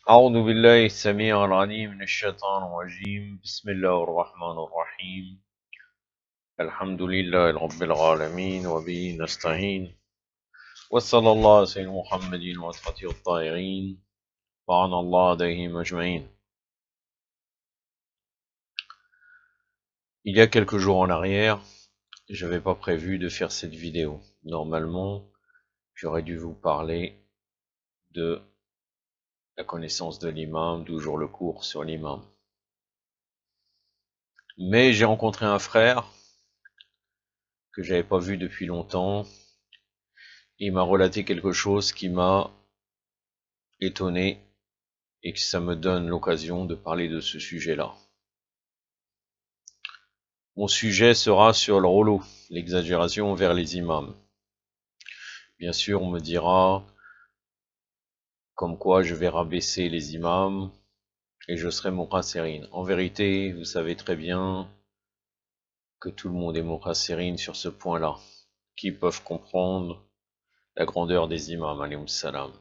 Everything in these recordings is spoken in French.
أعوذ بالله السميع العليم من الشيطان الرجيم بسم الله الرحمن الرحيم الحمد لله رب العالمين وبه نستعين وصلى الله على سيدنا محمد وصحبه الطاهرين وعن الله عليهم أجمعين. Il y a quelques jours en arrière, j'avais pas prévu de faire cette vidéo. Normalement, j'aurais dû vous parler de la connaissance de l'imam, toujours le cours sur l'imam. Mais j'ai rencontré un frère que j'avais pas vu depuis longtemps. Il m'a relaté quelque chose qui m'a étonné et que ça me donne l'occasion de parler de ce sujet-là. Mon sujet sera sur le rouleau, l'exagération vers les imams. Bien sûr, on me dira comme quoi je vais rabaisser les imams et je serai muqassirine. En vérité, vous savez très bien que tout le monde est muqassirine sur ce point-là, qui peuvent comprendre la grandeur des imams, alayhim salam.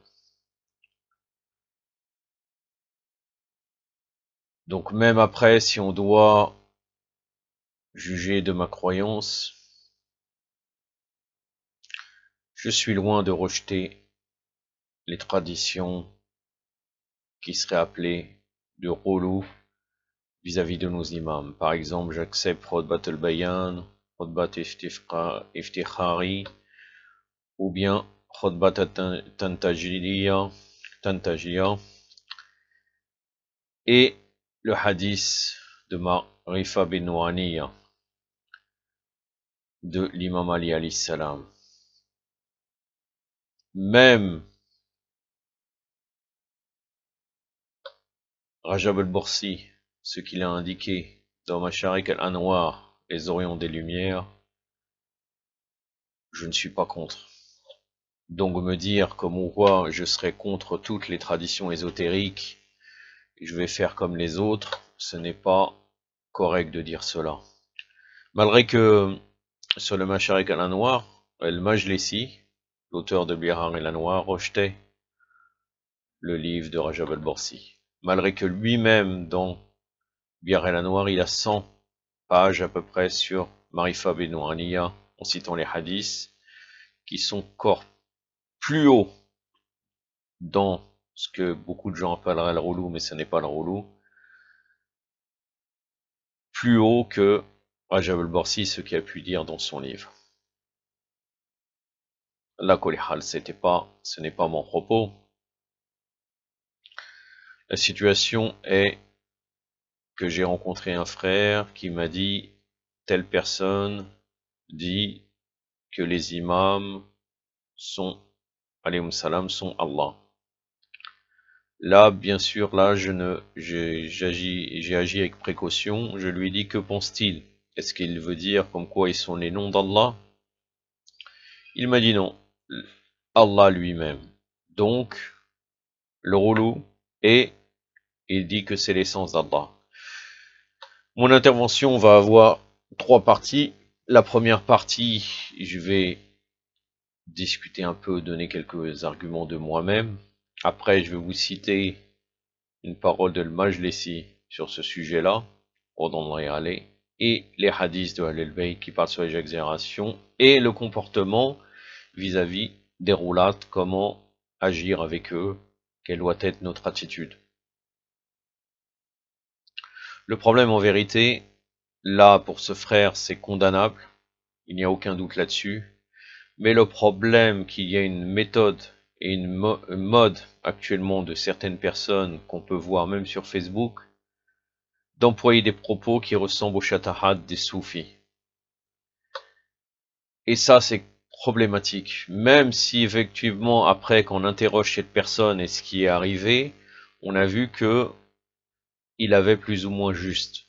Donc même après, si on doit juger de ma croyance, je suis loin de rejeter les traditions qui seraient appelées de rouleau vis-à-vis de nos imams. Par exemple, j'accepte Khutbat al-Bayan, Khutbat Iftikhari, ou bien Khutbat Tantajiliya, et le hadith de Marifa bin Nouaniya, de l'imam Ali alayhi salam. Même Rajab al-Bursi, ce qu'il a indiqué dans Masharik al-Anwar, les Orients des Lumières, je ne suis pas contre. Donc me dire comme quoi je serai contre toutes les traditions ésotériques et je vais faire comme les autres, ce n'est pas correct de dire cela. Malgré que sur le Masharik al-Anwar, el-Majlisi, l'auteur de Bihar el-Anwar, rejetait le livre de Rajab al-Bursi. Malgré que lui-même, dans Bihar el-Anwar, il a 100 pages à peu près sur Marifa bin Nouaniya, en citant les hadiths, qui sont encore plus hauts dans ce que beaucoup de gens appelleraient le roulou, mais ce n'est pas le roulou, plus haut que Rajab al-Bursi, ce qu'il a pu dire dans son livre. La kolihal, ce n'est pas mon propos. La situation est que j'ai rencontré un frère qui m'a dit, telle personne dit que les imams sont, alayhim salam, sont Allah. Là, bien sûr, là, j'ai agi avec précaution. Je lui ai dit, que pense-t-il? Est-ce qu'il veut dire comme quoi ils sont les noms d'Allah? Il m'a dit non, Allah lui-même. Donc, le roulou, et il dit que c'est l'essence d'Allah. Mon intervention va avoir 3 parties. La première partie, je vais discuter un peu, donner quelques arguments de moi-même. Après, je vais vous citer une parole de Al-Majlisi sur ce sujet-là, et les hadiths de Ahl-Bayt qui parlent sur les exagérations et le comportement vis-à-vis des roulates, comment agir avec eux, quelle doit être notre attitude. Le problème en vérité, là pour ce frère, c'est condamnable, il n'y a aucun doute là-dessus, mais le problème qu'il y a une méthode et une mode actuellement de certaines personnes qu'on peut voir même sur Facebook, d'employer des propos qui ressemblent au shatahad des soufis. Et ça, c'est problématique. Même si effectivement, après qu'on interroge cette personne et ce qui est arrivé, on a vu que il avait plus ou moins juste,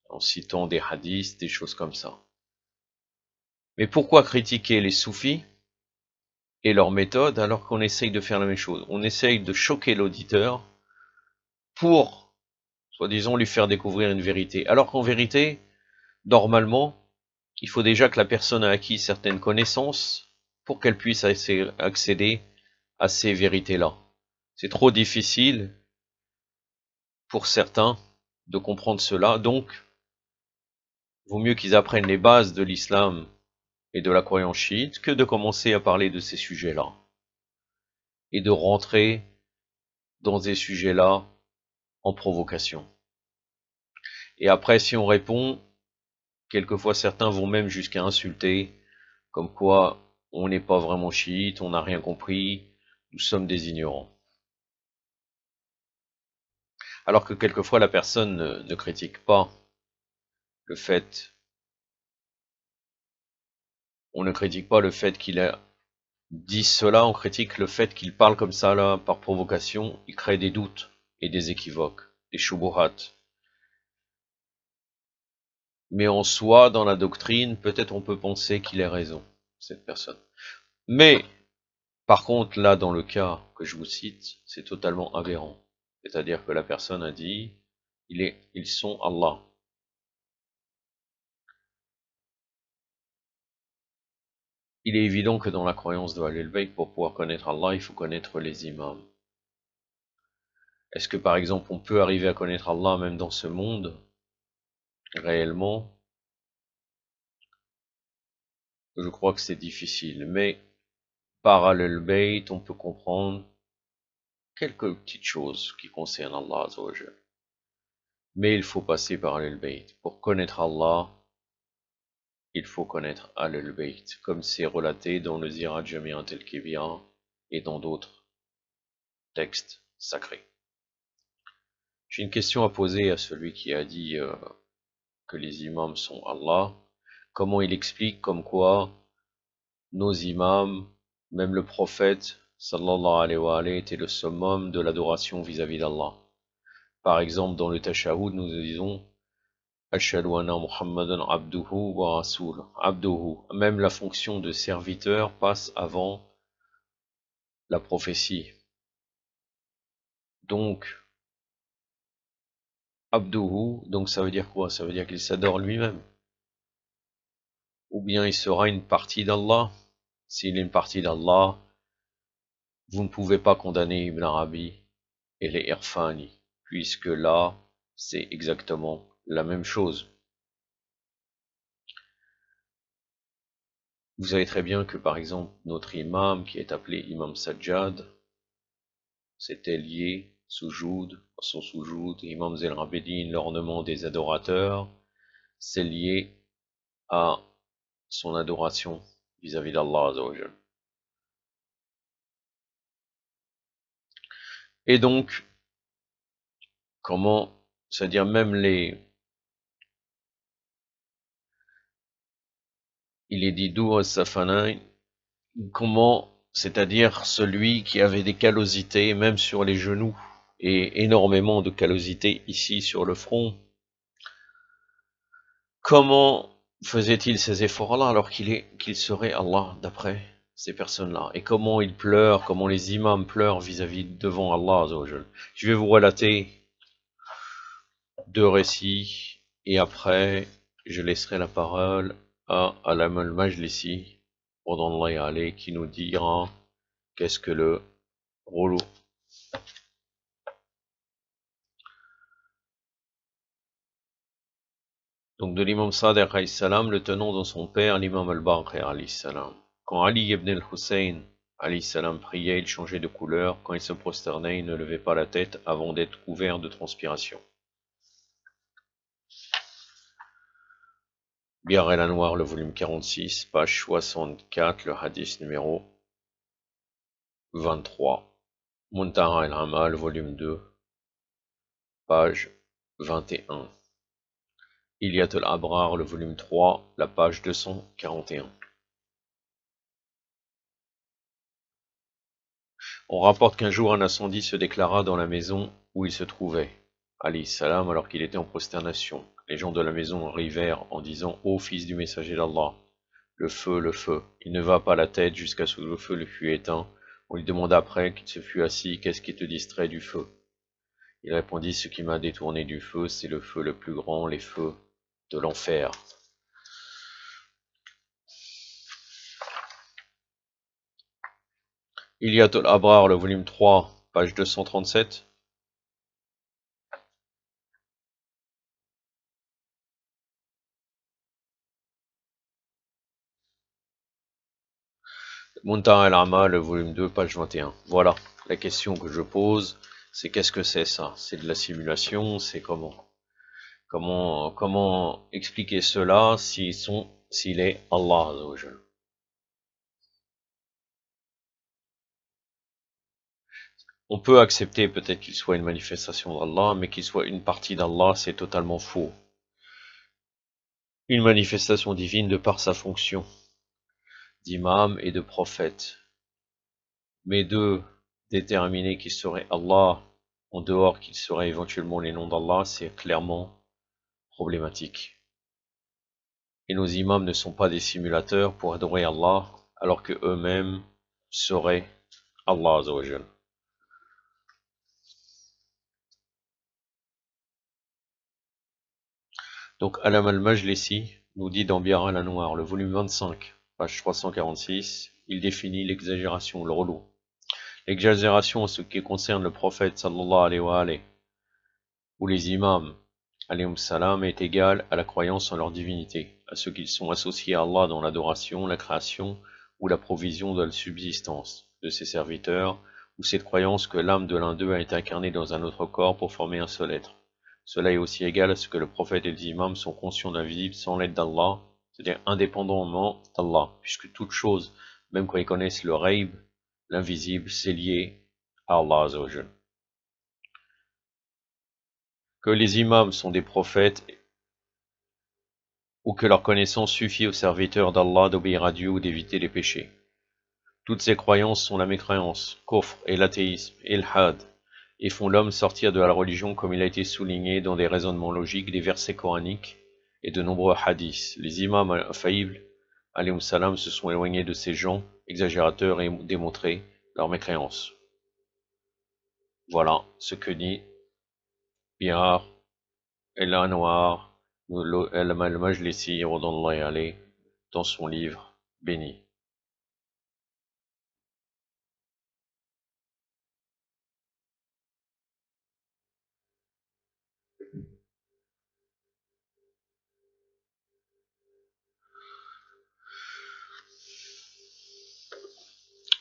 en citant des hadiths, des choses comme ça. Mais pourquoi critiquer les soufis et leurs méthodes alors qu'on essaye de faire la même chose? On essaye de choquer l'auditeur pour, soi-disant, lui faire découvrir une vérité. Alors qu'en vérité, normalement, il faut déjà que la personne ait acquis certaines connaissances pour qu'elle puisse accéder à ces vérités-là. C'est trop difficile pour certains de comprendre cela. Donc, vaut mieux qu'ils apprennent les bases de l'islam et de la croyance chiite que de commencer à parler de ces sujets-là et de rentrer dans ces sujets-là en provocation. Et après, si on répond, quelquefois certains vont même jusqu'à insulter, comme quoi on n'est pas vraiment chiite, on n'a rien compris, nous sommes des ignorants. Alors que quelquefois la personne ne critique pas le fait, on ne critique pas le fait qu'il a dit cela, on critique le fait qu'il parle comme ça là, par provocation, il crée des doutes et des équivoques, des shubuhat. Mais en soi, dans la doctrine, peut-être on peut penser qu'il ait raison, cette personne. Mais, par contre, là, dans le cas que je vous cite, c'est totalement aberrant. C'est-à-dire que la personne a dit, ils sont Allah. Il est évident que dans la croyance de Ahlul Bayt, pour pouvoir connaître Allah, il faut connaître les imams. Est-ce que par exemple on peut arriver à connaître Allah même dans ce monde, réellement? Je crois que c'est difficile, mais par Ahlul Bayt, on peut comprendre quelques petites choses qui concernent Allah Azza wa Jal. Mais il faut passer par Ahlul Bayt. Pour connaître Allah, il faut connaître Ahlul Bayt, comme c'est relaté dans le Ziraj Jami'at al-Kibir et dans d'autres textes sacrés. J'ai une question à poser à celui qui a dit que les imams sont Allah. Comment il explique comme quoi nos imams, même le prophète, sallallahu alayhi wa alayhi, était le summum de l'adoration vis-à-vis d'Allah. Par exemple, dans le Tashahhud, nous disons Ashhadu anna Muhammadan abduhu wa rasul. Abduhu. Même la fonction de serviteur passe avant la prophétie. Donc, abduhu, donc ça veut dire quoi? Ça veut dire qu'il s'adore lui-même. Ou bien il sera une partie d'Allah. S'il est une partie d'Allah, vous ne pouvez pas condamner Ibn Arabi et les Irfani, puisque là, c'est exactement la même chose. Vous savez très bien que, par exemple, notre imam, qui est appelé Imam Sajjad, c'était lié, soujoud, son soujoud, Imam Zain al-Abidin, l'ornement des adorateurs, c'est lié à son adoration vis-à-vis d'Allah Azza wa Jal. Et donc, comment, c'est-à-dire même il est dit d'où Safanain, comment, c'est-à-dire celui qui avait des callosités, même sur les genoux, et énormément de callosités ici sur le front, comment faisait-il ces efforts-là alors qu'il serait Allah d'après ces personnes-là? Et comment il pleure, comment les imams pleurent vis-à-vis devant Allah Azza wa Jal. Je vais vous relater deux récits, et après, je laisserai la parole à Alam al-Majlisi, Radallahu alayhi, qui nous dira qu'est-ce que le rouleau. Donc de l'imam Sadiq alayhi salam, le tenant dans son père, l'imam al-Baqir alayhi salam. Quand Ali ibn al-Hussein alayhi salam priait, il changeait de couleur. Quand il se prosternait, il ne levait pas la tête avant d'être couvert de transpiration. Biyar el-Anwar, le volume 46, page 64, le hadith numéro 23. Muntaha el-Amal, volume 2, page 21. Ilyat al-Abrar, le volume 3, la page 241. On rapporte qu'un jour un incendie se déclara dans la maison où il se trouvait, alayhi salam, alors qu'il était en prosternation. Les gens de la maison arrivèrent en disant « Ô fils du messager d'Allah, le feu, le feu !» Il ne va pas la tête jusqu'à ce que le feu le fût éteint. On lui demanda après qu'il se fût assis « Qu'est-ce qui te distrait du feu ?» Il répondit « Ce qui m'a détourné du feu, c'est le feu le plus grand, les feux de l'enfer. » Ilyat al-Abrar, le volume 3, page 237. Muntaha al-Amal, volume 2, page 21. Voilà, la question que je pose, c'est qu'est-ce que c'est ça? C'est de la simulation, c'est comment? Comment expliquer cela s'il est Allah Azza wa Jal? On peut accepter peut-être qu'il soit une manifestation d'Allah, mais qu'il soit une partie d'Allah, c'est totalement faux. Une manifestation divine de par sa fonction d'imam et de prophète. Mais de déterminer qu'il serait Allah, en dehors qu'il serait éventuellement les noms d'Allah, c'est clairement problématique. Et nos imams ne sont pas des simulateurs pour adorer Allah, alors que eux-mêmes seraient Allah Azza wa Jal. Donc Alam al-Majlisi nous dit dans Bihar al-Anwar, le volume 25, page 346, il définit l'exagération, le relou. L'exagération en ce qui concerne le prophète sallallahu alayhi wa alayhi, ou les imams alayhim salam, est égale à la croyance en leur divinité, à ce qu'ils sont associés à Allah dans l'adoration, la création ou la provision de la subsistance de ses serviteurs, ou cette croyance que l'âme de l'un d'eux a été incarnée dans un autre corps pour former un seul être. Cela est aussi égal à ce que le prophète et les imams sont conscients d'invisible sans l'aide d'Allah, c'est-à-dire indépendamment d'Allah, puisque toute chose, même quand ils connaissent le ghaib, l'invisible, c'est lié à Allah Azza wa Jal. Que les imams sont des prophètes ou que leur connaissance suffit aux serviteurs d'Allah d'obéir à Dieu ou d'éviter les péchés. Toutes ces croyances sont la mécréance, kufr et l'athéisme, et le had, et font l'homme sortir de la religion comme il a été souligné dans des raisonnements logiques, des versets coraniques et de nombreux hadiths. Les imams infaillibles, alayhim salam, se sont éloignés de ces gens exagérateurs et démontré leur mécréance. Voilà ce que dit Bihar el-Anwar al-Majlisi dans son livre béni.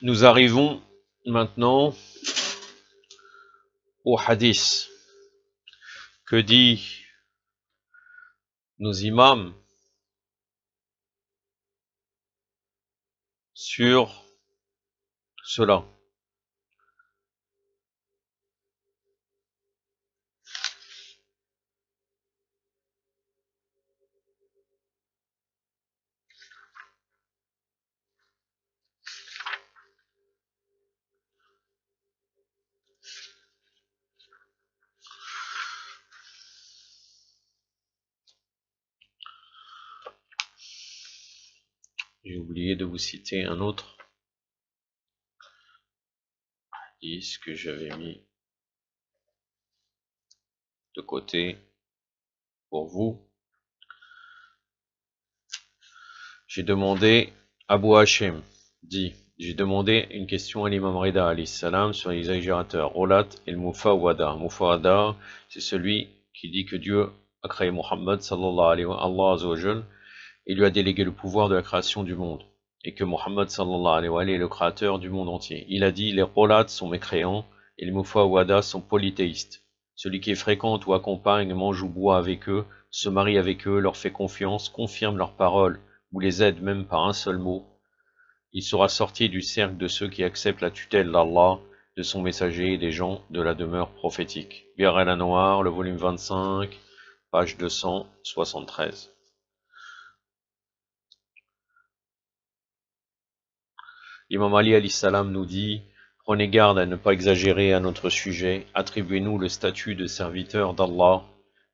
Nous arrivons maintenant au hadith. Que dit nos imams sur cela? J'ai oublié de vous citer un autre hadith que j'avais mis de côté pour vous. J'ai demandé, Abu Hashim dit, j'ai demandé une question à l'imam Rida alayhi salam sur les exagérateurs, Rolat et le Mufawwada. Mufawwada, c'est celui qui dit que Dieu a créé Muhammad sallallahu alayhi wa Allah azza wa jal, et lui a délégué le pouvoir de la création du monde, et que Muhammad sallallahu alayhi wa sallam est le créateur du monde entier. Il a dit, les Rolat sont mécréants, et les Mufawwada sont polythéistes. Celui qui est fréquente ou accompagne, mange ou boit avec eux, se marie avec eux, leur fait confiance, confirme leurs paroles, ou les aide même par un seul mot, il sera sorti du cercle de ceux qui acceptent la tutelle d'Allah, de son messager et des gens de la demeure prophétique. Bihar al-Anwar, le volume 25, page 273. L'imam Ali alayhi salam nous dit, prenez garde à ne pas exagérer à notre sujet, attribuez-nous le statut de serviteur d'Allah,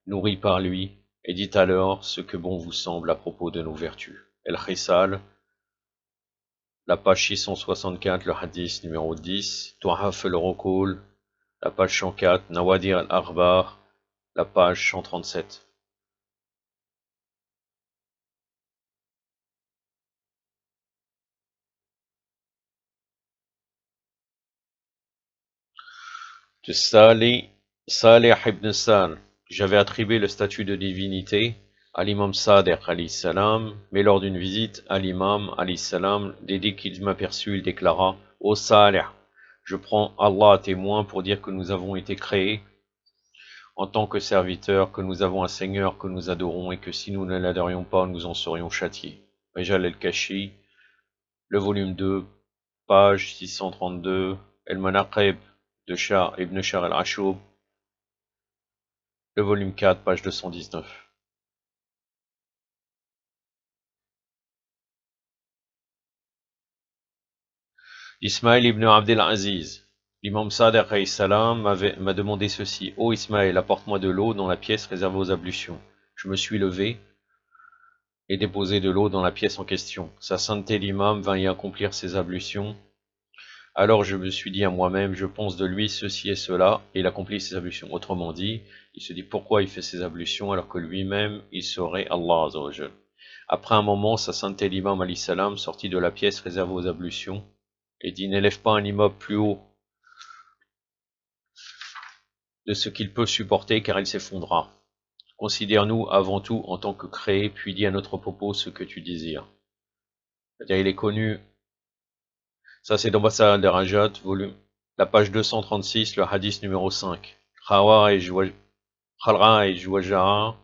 nourri par lui, et dites alors ce que bon vous semble à propos de nos vertus. El-Khisal, la page 664, le hadith numéro 10, Tuhaf al-Rukul, la page 104, Nawadir al-Akhbar, la page 137. De Salih ibn Sal, j'avais attribué le statut de divinité à l'imam Sadiq alayhi salam, mais lors d'une visite à l'imam alayhi salam, dès qu'il m'aperçut, il déclara: Ô Salih, je prends Allah à témoin pour dire que nous avons été créés en tant que serviteurs, que nous avons un Seigneur que nous adorons et que si nous ne l'adorions pas, nous en serions châtiés. Rijal al-Kashi, le volume 2, page 632, El-Manaqib de Shah ibn Shah al-Ashub, le volume 4, page 219. Ismaël ibn Abdel Aziz, l'imam Sadiq alayhi salam m'a demandé ceci: Ô Ismaël, apporte-moi de l'eau dans la pièce réservée aux ablutions. Je me suis levé et déposé de l'eau dans la pièce en question. Sa sainteté l'imam vint y accomplir ses ablutions. Alors je me suis dit à moi-même: je pense de lui ceci et cela, et il accomplit ses ablutions. Autrement dit, il se dit pourquoi il fait ses ablutions alors que lui-même il saurait Allah Azza wa Jal. Après un moment, sa sainteté l'imam alayhi salam sortit de la pièce réservée aux ablutions et dit: n'élève pas un immeuble plus haut de ce qu'il peut supporter, car il s'effondra. Considère-nous avant tout en tant que créés, puis dis à notre propos ce que tu désires. C'est-à-dire, il est connu, ça c'est dans Bassa al-Darajat, volume, la page 236, le hadith numéro 5. Khalra et Jwaja'a,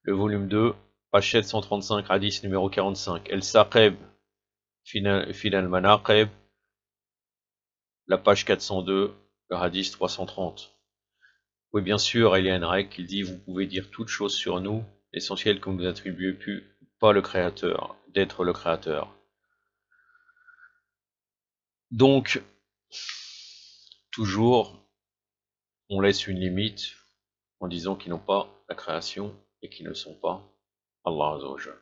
le volume 2, page 735, hadith numéro 45. El-Saqeb, Final Manaqeb, la page 402, le hadith 330. Oui, bien sûr, il y a une règle qui dit: vous pouvez dire toute chose sur nous, l'essentiel que vous attribuez plus pas le Créateur, d'être le Créateur. Donc, toujours, on laisse une limite en disant qu'ils n'ont pas la création et qu'ils ne sont pas Allah Azza wa Jal.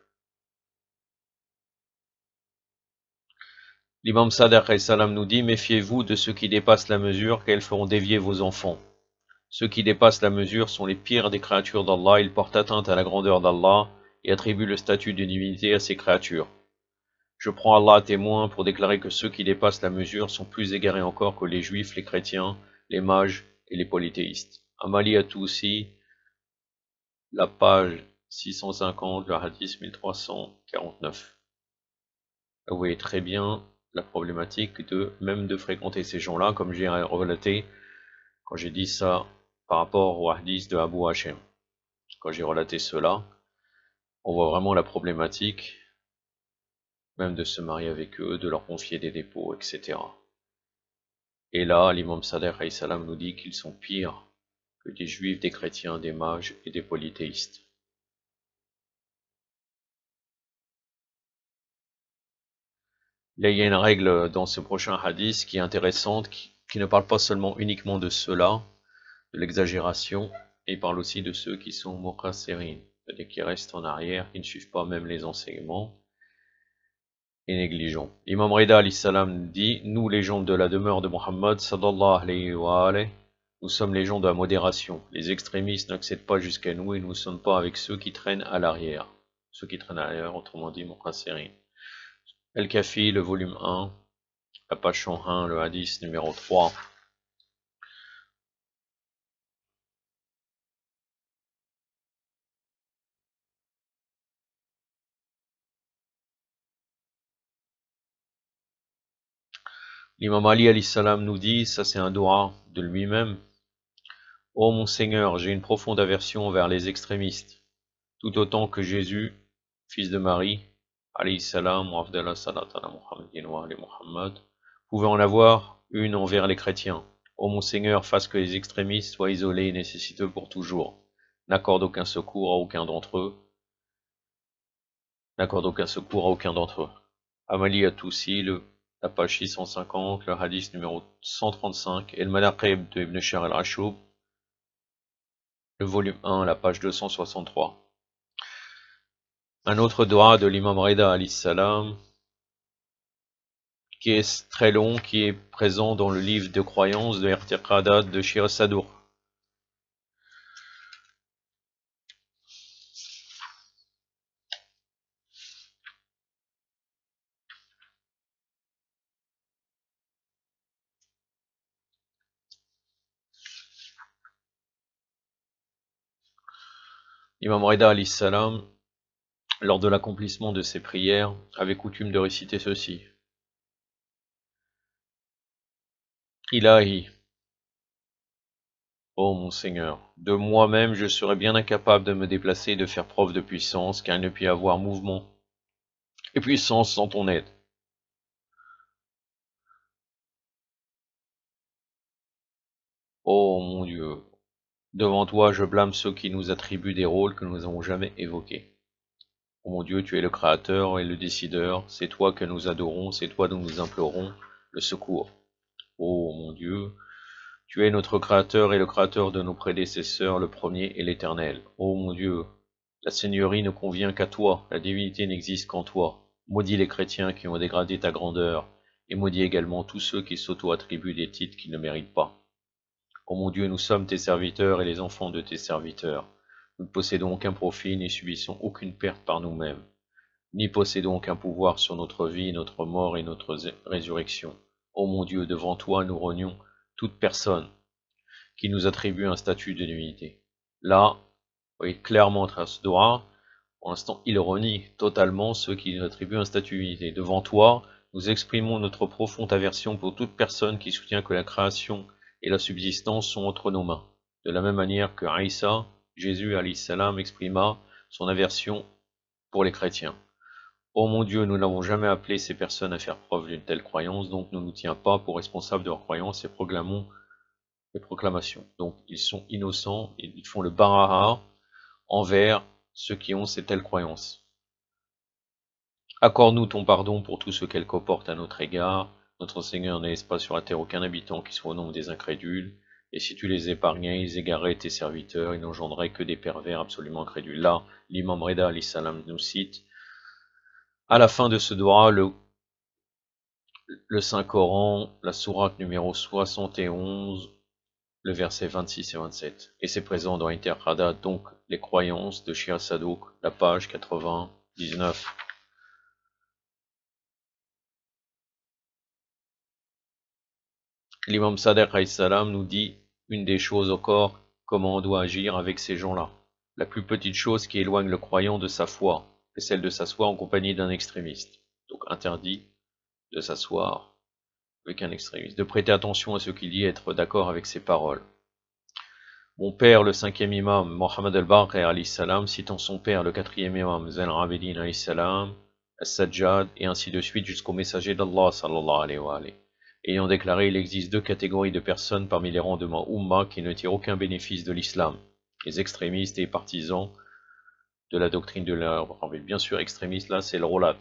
L'imam Sadiq alayhi salam nous dit: méfiez-vous de ceux qui dépassent la mesure, car ils feront dévier vos enfants. Ceux qui dépassent la mesure sont les pires des créatures d'Allah, ils portent atteinte à la grandeur d'Allah et attribuent le statut de divinité à ces créatures. Je prends Allah à témoin pour déclarer que ceux qui dépassent la mesure sont plus égarés encore que les juifs, les chrétiens, les mages et les polythéistes. Amali Atoussi, la page 650, le hadith 1349. Vous voyez très bien la problématique même de fréquenter ces gens-là, comme j'ai relaté quand j'ai dit ça par rapport au hadith de Abu Hachem. Quand j'ai relaté cela, on voit vraiment la problématique, même de se marier avec eux, de leur confier des dépôts, etc. Et là, l'imam Sadiq alayhi salam nous dit qu'ils sont pires que des juifs, des chrétiens, des mages et des polythéistes. Là, il y a une règle dans ce prochain hadith qui est intéressante, qui ne parle pas seulement uniquement de cela, de l'exagération, et il parle aussi de ceux qui sont muqassirin, c'est-à-dire qui restent en arrière, qui ne suivent pas même les enseignements, et négligents. L'imam Rida alayhi salam dit: nous, les gens de la demeure de Muhammad sallallahu alayhi wa alayhi, nous sommes les gens de la modération. Les extrémistes n'accèdent pas jusqu'à nous et nous ne sommes pas avec ceux qui traînent à l'arrière. Ceux qui traînent à l'arrière, autrement dit, muqassirin. El-Kafi, le volume 1, la page 101, le hadith numéro 3. L'imam Ali alayhi salam nous dit, ça c'est un doua de lui-même: ô mon Seigneur, j'ai une profonde aversion vers les extrémistes, tout autant que Jésus, fils de Marie, alayhi salam, wa afdala salat ala Muhammadin wa ali Muhammad, pouvait en avoir une envers les chrétiens. Ô mon Seigneur, fasse que les extrémistes soient isolés et nécessiteux pour toujours. N'accorde aucun secours à aucun d'entre eux. N'accorde aucun secours à aucun d'entre eux. Amali Atoussi, la page 650, le hadith numéro 135, et le Manaqib de Ibn Shar al-Ashub, le volume 1, la page 263. Un autre doua de l'imam Rida alayhi salam, qui est très long, qui est présent dans le livre de croyance de Irtiqadat de Shir Sadour. L'imam Rida alayhi salam lors de l'accomplissement de ses prières, avait coutume de réciter ceci. Ilahi, ô mon Seigneur, de moi-même je serais bien incapable de me déplacer et de faire preuve de puissance, car il ne peut y avoir mouvement et puissance sans ton aide. Ô mon Dieu, devant toi je blâme ceux qui nous attribuent des rôles que nous n'avons jamais évoqués. Ô mon Dieu, tu es le Créateur et le Décideur, c'est toi que nous adorons, c'est toi dont nous implorons le secours. Ô mon Dieu, tu es notre Créateur et le Créateur de nos prédécesseurs, le premier et l'éternel. Ô mon Dieu, la Seigneurie ne convient qu'à toi, la divinité n'existe qu'en toi. Maudis les chrétiens qui ont dégradé ta grandeur, et maudis également tous ceux qui s'auto-attribuent des titres qu'ils ne méritent pas. Ô mon Dieu, nous sommes tes serviteurs et les enfants de tes serviteurs. Nous ne possédons aucun profit, ni subissons aucune perte par nous-mêmes, ni possédons aucun pouvoir sur notre vie, notre mort et notre résurrection. Ô mon Dieu, devant toi nous renions toute personne qui nous attribue un statut de divinité. Là, vous voyez clairement à travers ce doigt, pour l'instant, il renie totalement ceux qui nous attribuent un statut de divinité. Devant toi, nous exprimons notre profonde aversion pour toute personne qui soutient que la création et la subsistance sont entre nos mains. De la même manière que Aïssa, Jésus alayhi salam, exprima son aversion pour les chrétiens. Ô mon Dieu, nous n'avons jamais appelé ces personnes à faire preuve d'une telle croyance, donc ne nous tiens pas pour responsables de leur croyance et proclamons les proclamations. Donc ils sont innocents, ils font le baraha envers ceux qui ont ces telles croyances. Accorde-nous ton pardon pour tout ce qu'elle comporte à notre égard. Notre Seigneur ne laisse pas sur la terre aucun habitant qui soit au nombre des incrédules. Et si tu les épargnais, ils égaraient tes serviteurs, ils n'engendraient que des pervers absolument incrédules. Là, l'imam Reda alayhi salam nous cite, à la fin de ce doigt, le Saint-Coran, la sourate numéro 71, le verset 26 et 27. Et c'est présent dans Interprada, donc les croyances de Shia Sadouk, la page 99. L'imam Sadr salam nous dit une des choses encore, comment on doit agir avec ces gens-là. La plus petite chose qui éloigne le croyant de sa foi est celle de s'asseoir en compagnie d'un extrémiste. Donc interdit de s'asseoir avec un extrémiste, de prêter attention à ce qu'il dit et être d'accord avec ses paroles. Mon père, le cinquième imam, Mohammed al-Baqir alayhi salam, citant son père, le quatrième imam, Zain al-Abidin alayhi salam, As-Sajjad, et ainsi de suite jusqu'au messager d'Allah sallallahu alayhi wa alayhi. Ayant déclaré, il existe deux catégories de personnes parmi les rangs de ma Ummah qui ne tirent aucun bénéfice de l'islam, les extrémistes et partisans de la doctrine de l'arbre. Bien sûr, extrémiste là, c'est le Rolat.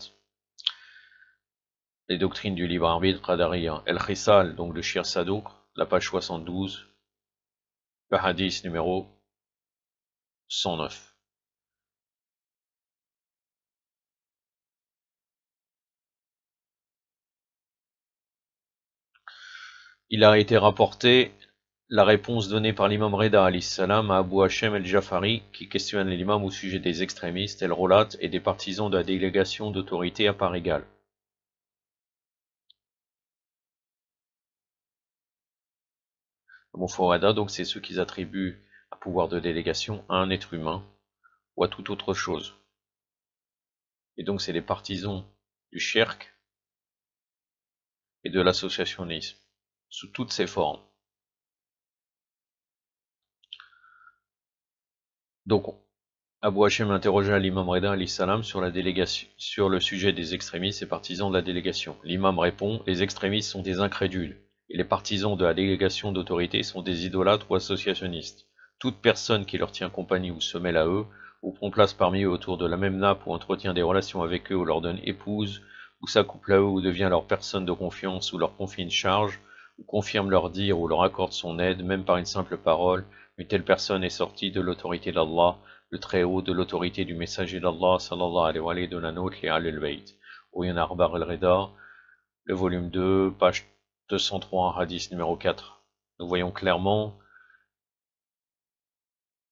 Les doctrines du libre arbitre, Qadariya. El-Khisal, donc de Shir Sadouk, la page 72, le hadith numéro 109. Il a été rapporté la réponse donnée par l'imam Reda alayhi salam à Abu Hashem el-Jafari qui questionne l'imam au sujet des extrémistes, el-Rolat et des partisans de la délégation d'autorité à part égale. Moforada, donc c'est ceux qui attribuent un pouvoir de délégation à un être humain ou à toute autre chose. Et donc c'est les partisans du shirk et de l'associationnisme, sous toutes ses formes. Donc Abu Hashem interrogea l'imam Reda alayhi salam sur le sujet des extrémistes et partisans de la délégation. L'imam répond, les extrémistes sont des incrédules, et les partisans de la délégation d'autorité sont des idolâtres ou associationnistes. Toute personne qui leur tient compagnie ou se mêle à eux, ou prend place parmi eux autour de la même nappe ou entretient des relations avec eux ou leur donne épouse, ou s'accouple à eux ou devient leur personne de confiance ou leur confie une charge, ou confirme leur dire ou leur accorde son aide, même par une simple parole, une telle personne est sortie de l'autorité d'Allah, le Très-Haut, de l'autorité du messager d'Allah, sallallahu alayhi wa alayhi, de la nôtre, et al-Bayt. Ouyan Arbar el-Reda, le volume 2, page 203, hadith numéro 4. Nous voyons clairement,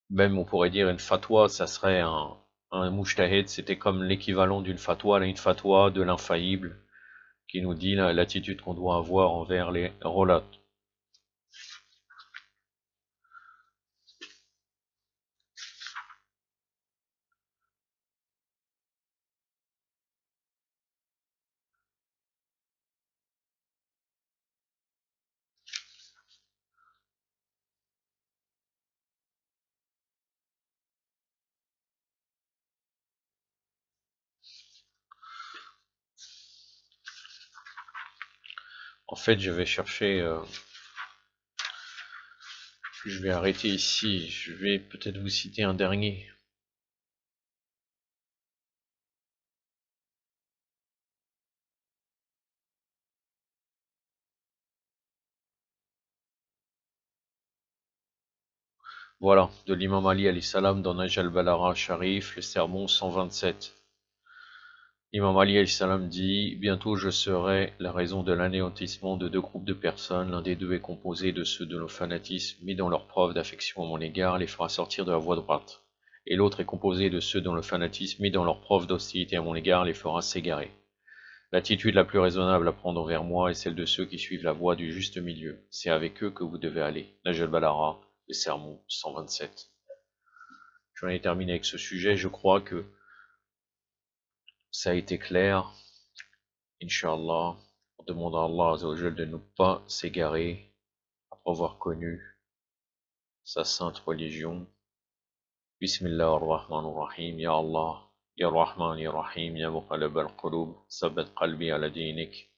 même on pourrait dire une fatwa, ça serait un mujtahid, c'était comme l'équivalent d'une fatwa, une fatwa de l'infaillible, qui nous dit l'attitude qu'on doit avoir envers les relats. En fait, je vais chercher... je vais arrêter ici. Je vais peut-être vous citer un dernier. Voilà, de l'imam Ali alayhi salam dans Naj al-Balagha Sharif, le sermon 127. L'imam Ali alayhi salam dit: bientôt je serai la raison de l'anéantissement de deux groupes de personnes. L'un des deux est composé de ceux de nos fanatismes, mis dans leur preuve d'affection à mon égard, les fera sortir de la voie droite. Et l'autre est composé de ceux dont le fanatisme, mis dans leur preuve d'hostilité à mon égard, les fera s'égarer. L'attitude la plus raisonnable à prendre envers moi est celle de ceux qui suivent la voie du juste milieu. C'est avec eux que vous devez aller. Naj al-Balagha, le sermon 127. J'en ai terminé avec ce sujet, je crois que ça a été clair. Inch'Allah, on demande à Allah Azzawajal de ne pas s'égarer après avoir connu sa sainte religion. Bismillah ar-Rahman ar-Rahim, Ya Allah, Ya Rahman, Ya Rahim, Ya Muqallib al-Qulub, Sabbat qalbi ala dinik.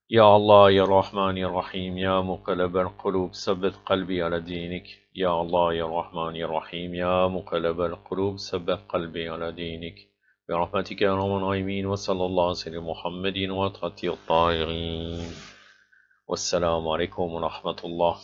Ya Allah, Ya Rahman, Ya Rahim, Ya Muqallib al-Qulub, Sabbat qalbi ala dinik. Ya Allah, Ya Rahman, Ya Rahim, Ya Muqallib al-Qulub, Sabbat qalbi ala dinik. برحمتك يا ارحم الراحمين وصلى الله على سيدنا محمد وعلى الطاهرين والسلام عليكم ورحمة الله.